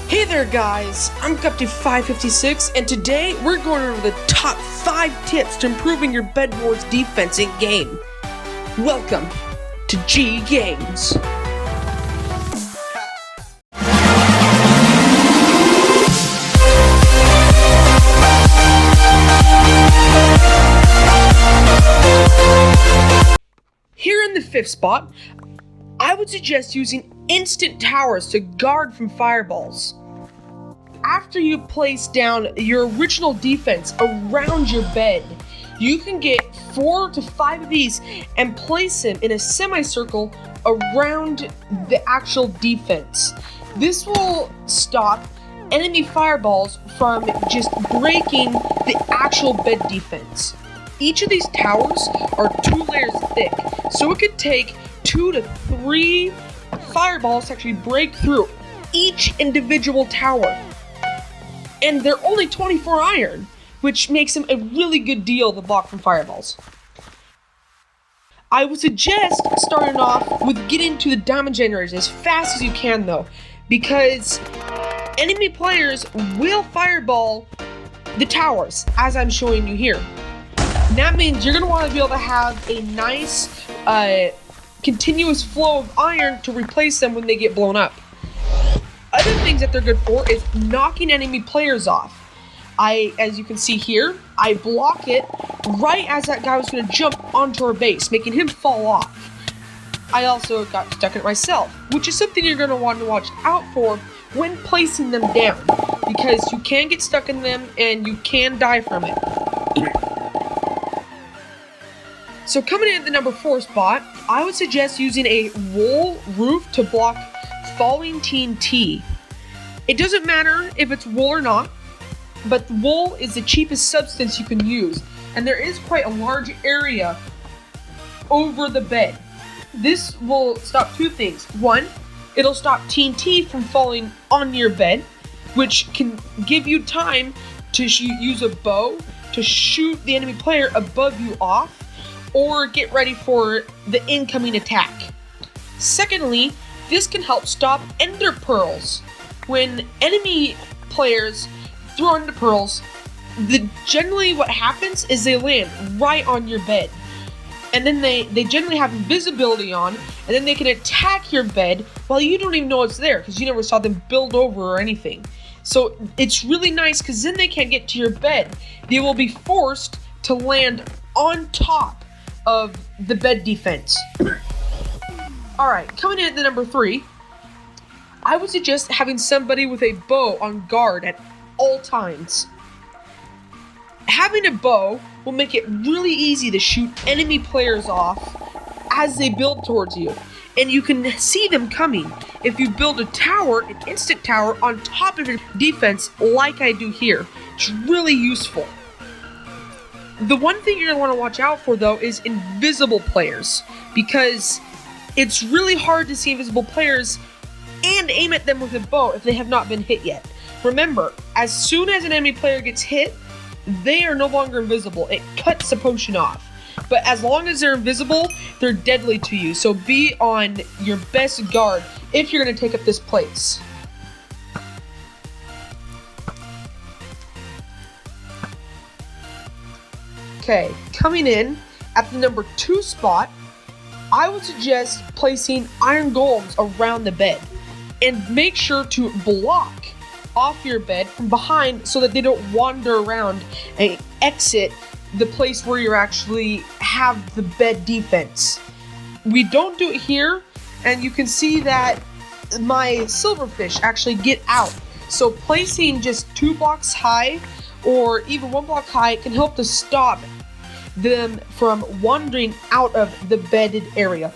Hey there guys, I'm Captain556 and today we're going over the top 5 tips to improving your bedwars defense in game. Welcome to G Games. Here in the 5th spot, I would suggest using instant towers to guard from fireballs. After you place down your original defense around your bed, you can get 4 to 5 of these and place them in a semicircle around the actual defense. This will stop enemy fireballs from just breaking the actual bed defense. Each of these towers are 2 layers thick, so it could take 2 to 3 fireballs to actually break through each individual tower. And they're only 24 iron, which makes them a really good deal to block from fireballs. I would suggest starting off with getting to the diamond generators as fast as you can though, because enemy players will fireball the towers, as I'm showing you here. And that means you're going to want to be able to have a nice continuous flow of iron to replace them when they get blown up. Other things that they're good for is knocking enemy players off. As you can see here, I block it right as that guy was going to jump onto our base, making him fall off. I also got stuck in it myself, which is something you're going to want to watch out for when placing them down, because you can get stuck in them and you can die from it. So coming in at the number 4 spot, I would suggest using a wool roof to block falling TNT. It doesn't matter if it's wool or not, but wool is the cheapest substance you can use, and there is quite a large area over the bed. This will stop 2 things. 1, it'll stop TNT from falling on your bed, which can give you time to use a bow to shoot the enemy player above you off, or get ready for the incoming attack. Secondly, this can help stop ender pearls. When enemy players throw ender pearls, generally what happens is they land right on your bed. And then they generally have invisibility on, and then they can attack your bed while you don't even know it's there, because you never saw them build over or anything. So it's really nice, because then they can't get to your bed. They will be forced to land on top of the bed defense. Alright, coming in at the number 3, I would suggest having somebody with a bow on guard at all times. Having a bow will make it really easy to shoot enemy players off as they build towards you, and you can see them coming if you build a tower, an instant tower, on top of your defense like I do here. It's really useful. The one thing you're going to want to watch out for, though, is invisible players, because it's really hard to see invisible players and aim at them with a bow if they have not been hit yet. Remember, as soon as an enemy player gets hit, they are no longer invisible. It cuts the potion off. But as long as they're invisible, they're deadly to you, so be on your best guard if you're going to take up this place. Okay, coming in at the number 2 spot, I would suggest placing iron golems around the bed, and make sure to block off your bed from behind so that they don't wander around and exit the place where you actually have the bed defense. We don't do it here, and you can see that my silverfish actually get out. So placing just 2 blocks high or even 1 block high can help to stop them from wandering out of the bedded area.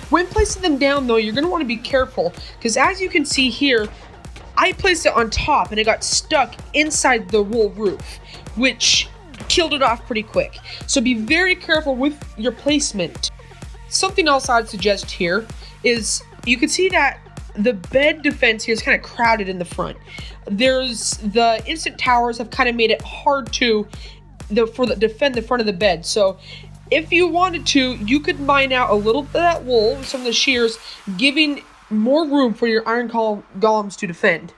When placing them down though, you're going to want to be careful, because as you can see here, I placed it on top and it got stuck inside the wool roof, which killed it off pretty quick. So be very careful with your placement. Something else I'd suggest here is, you can see that the bed defense here is kind of crowded in the front. The instant towers have kind of made it hard to defend the front of the bed. So if you wanted to, you could mine out a little bit of that wool with some of the shears, giving more room for your iron golems to defend.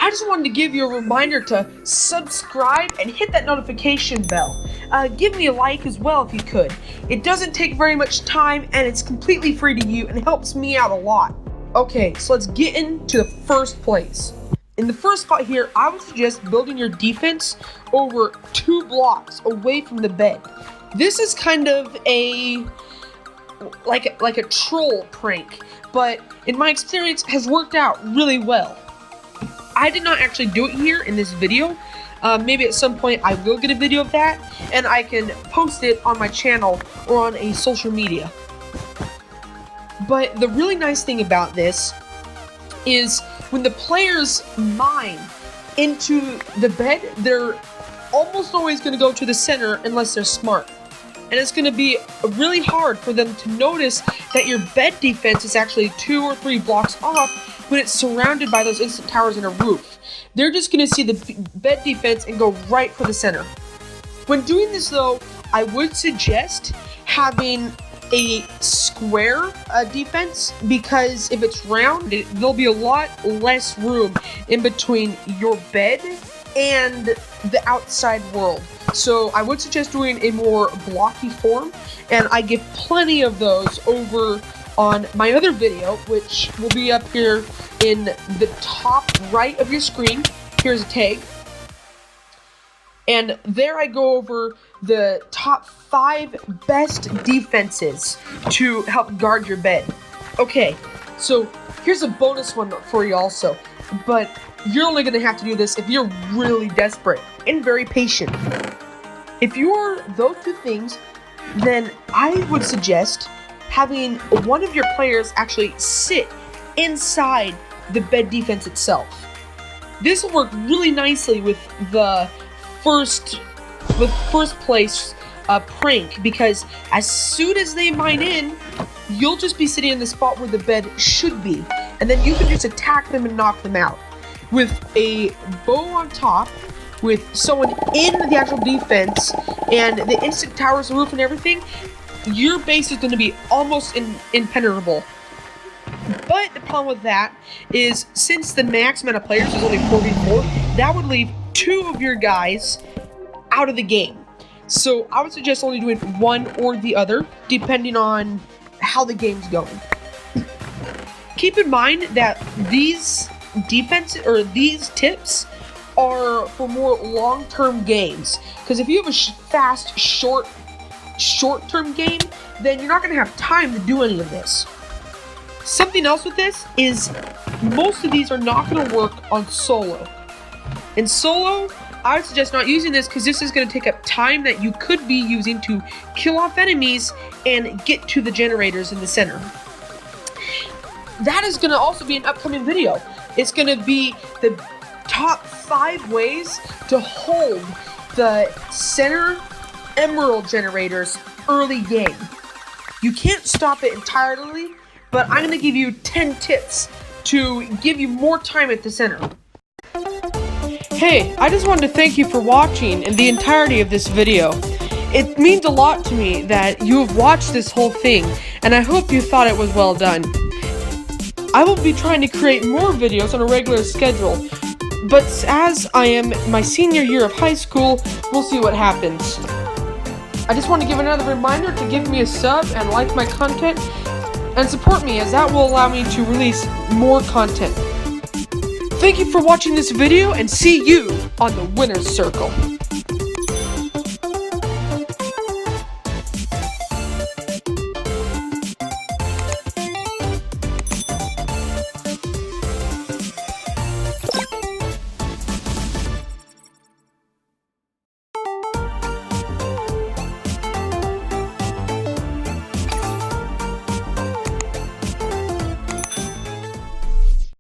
I just wanted to give you a reminder to subscribe and hit that notification bell. Give me a like as well if you could. It doesn't take very much time and it's completely free to you and helps me out a lot. Okay, so let's get into the first place. In the first spot here, I would suggest building your defense over 2 blocks away from the bed. This is kind of like a troll prank, but in my experience has worked out really well. I did not actually do it here in this video. Maybe at some point I will get a video of that, and I can post it on my channel or on a social media. But the really nice thing about this is when the players mine into the bed, they're almost always going to go to the center unless they're smart. And it's going to be really hard for them to notice that your bed defense is actually 2 or 3 blocks off when it's surrounded by those instant towers and a roof. They're just going to see the bed defense and go right for the center. When doing this though, I would suggest having a square defense, because if it's round, there'll be a lot less room in between your bed and the outside world. So I would suggest doing a more blocky form, and I give plenty of those over on my other video, which will be up here in the top right of your screen. Here's a tag. And there I go over the top 5 best defenses to help guard your bed. Okay, so here's a bonus one for you also, but you're only going to have to do this if you're really desperate and very patient. If you're those 2 things, then I would suggest having one of your players actually sit inside the bed defense itself. This will work really nicely with the first place prank, because as soon as they mine in, you'll just be sitting in the spot where the bed should be, and then you can just attack them and knock them out. With a bow on top, with someone in the actual defense, and the instant towers, the roof, and everything, your base is going to be almost impenetrable. But the problem with that is, since the max amount of players is only 44, that would leave 2 of your guys out of the game. So I would suggest only doing one or the other, depending on how the game's going. Keep in mind that these these tips are for more long-term games, because if you have a fast, short-term game, then you're not going to have time to do any of this. Something else with this is most of these are not going to work on solo. In solo, I would suggest not using this, because this is going to take up time that you could be using to kill off enemies and get to the generators in the center. That is going to also be an upcoming video. It's going to be the top 5 ways to hold the center emerald generators early game. You can't stop it entirely, but I'm going to give you 10 tips to give you more time at the center. Hey, I just wanted to thank you for watching the entirety of this video. It means a lot to me that you have watched this whole thing, and I hope you thought it was well done. I will be trying to create more videos on a regular schedule, but as I am my senior year of high school, we'll see what happens. I just want to give another reminder to give me a sub and like my content, and support me, as that will allow me to release more content. Thank you for watching this video, and see you on the winner's circle.